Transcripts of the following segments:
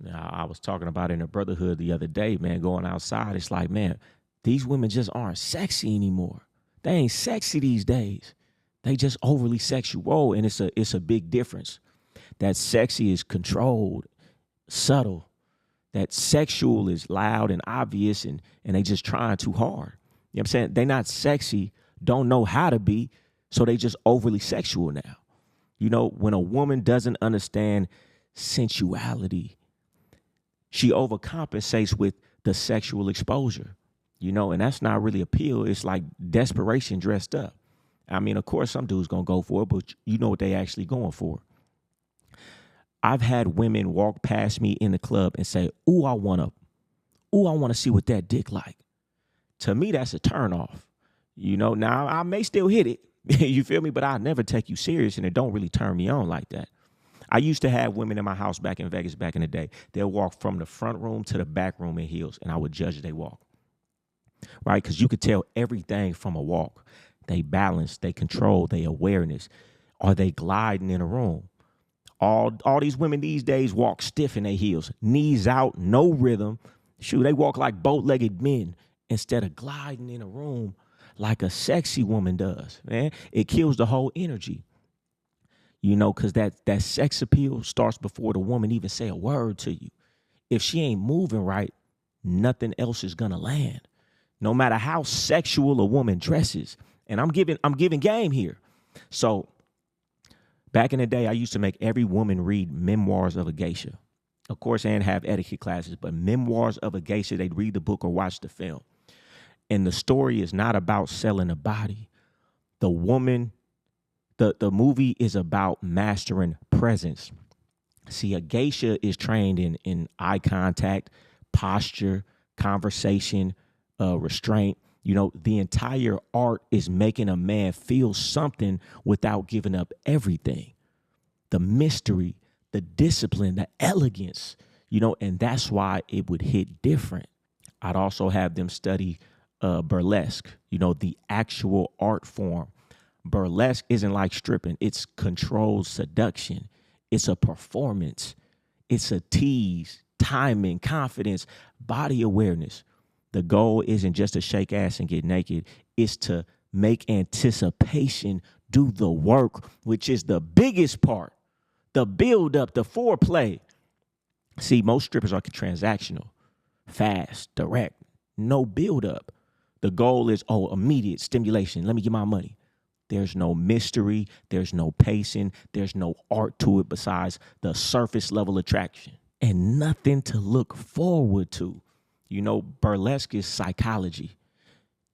Now, I was talking about in the brotherhood the other day, man, going outside. It's like, man, these women just aren't sexy anymore. They ain't sexy these days. They just overly sexual, and it's a big difference. That sexy is controlled, subtle. That sexual is loud and obvious, and they just trying too hard. You know what I'm saying? They not sexy, don't know how to be, so they just overly sexual now. You know, when a woman doesn't understand sensuality, she overcompensates with the sexual exposure, you know, and that's not really appeal. It's like desperation dressed up. I mean, of course, some dudes gonna go for it, but you know what they actually going for. I've had women walk past me in the club and say, I wanna see what that dick like. To me, that's a turnoff. You know, now I may still hit it, you feel me? But I'll never take you serious, and it don't really turn me on like that. I used to have women in my house back in Vegas back in the day. They'll walk from the front room to the back room in heels, and I would judge they walk, right? Because you could tell everything from a walk. They balance, they control, they awareness. Are they gliding in a room? All these women these days walk stiff in their heels, knees out, no rhythm. Shoot, they walk like bow-legged men instead of gliding in a room like a sexy woman does, man. It kills the whole energy. You know, because that sex appeal starts before the woman even say a word to you. If she ain't moving right, nothing else is gonna land. No matter how sexual a woman dresses. And I'm giving game here. So back in the day, I used to make every woman read Memoirs of a Geisha. Of course, and have etiquette classes, but Memoirs of a Geisha, they'd read the book or watch the film. And the story is not about selling a body. The woman, the movie is about mastering presence. See, a geisha is trained in eye contact, posture, conversation, restraint. You know, the entire art is making a man feel something without giving up everything. The mystery, the discipline, the elegance, you know, and that's why it would hit different. I'd also have them study burlesque, you know, the actual art form. Burlesque isn't like stripping. It's controlled seduction. It's a performance. It's a tease, timing, confidence, body awareness. The goal isn't just to shake ass and get naked. It's to make anticipation do the work, which is the biggest part. The build up, the foreplay. See, most strippers are transactional, fast, direct, no build up. The goal is, immediate stimulation. Let me get my money. There's no mystery. There's no pacing. There's no art to it besides the surface level attraction and nothing to look forward to. You know, burlesque is psychology,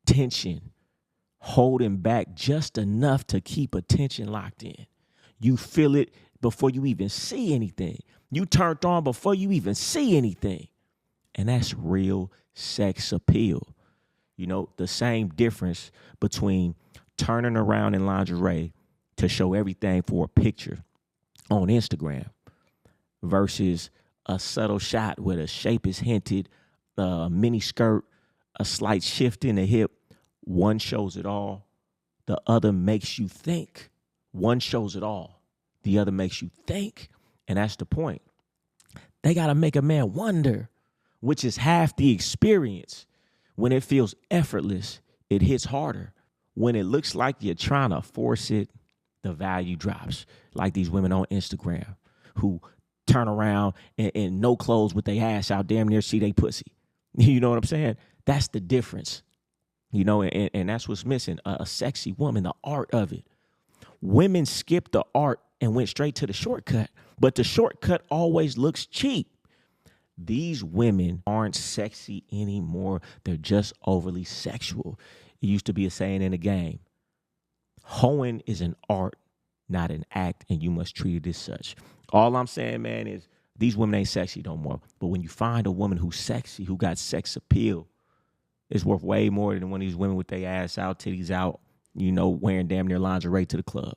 tension, holding back just enough to keep attention locked in. You feel it before you even see anything. You turned on before you even see anything. And that's real sex appeal. You know, the same difference between turning around in lingerie to show everything for a picture on Instagram versus a subtle shot where the shape is hinted, a mini skirt, a slight shift in the hip. One shows it all. The other makes you think. One shows it all. The other makes you think. And that's the point. They got to make a man wonder, which is half the experience. When it feels effortless, it hits harder. When it looks like you're trying to force it, the value drops. Like these women on Instagram who turn around and no clothes with their ass out, damn near see they pussy. You know what I'm saying? That's the difference. You know, and that's what's missing. A sexy woman, the art of it. Women skip the art and went straight to the shortcut, but the shortcut always looks cheap. These women aren't sexy anymore. They're just overly sexual. It used to be a saying in the game. Hoeing is an art, not an act, and you must treat it as such. All I'm saying, man, is these women ain't sexy no more. But when you find a woman who's sexy, who got sex appeal, it's worth way more than one of these women with their ass out, titties out, you know, wearing damn near lingerie to the club.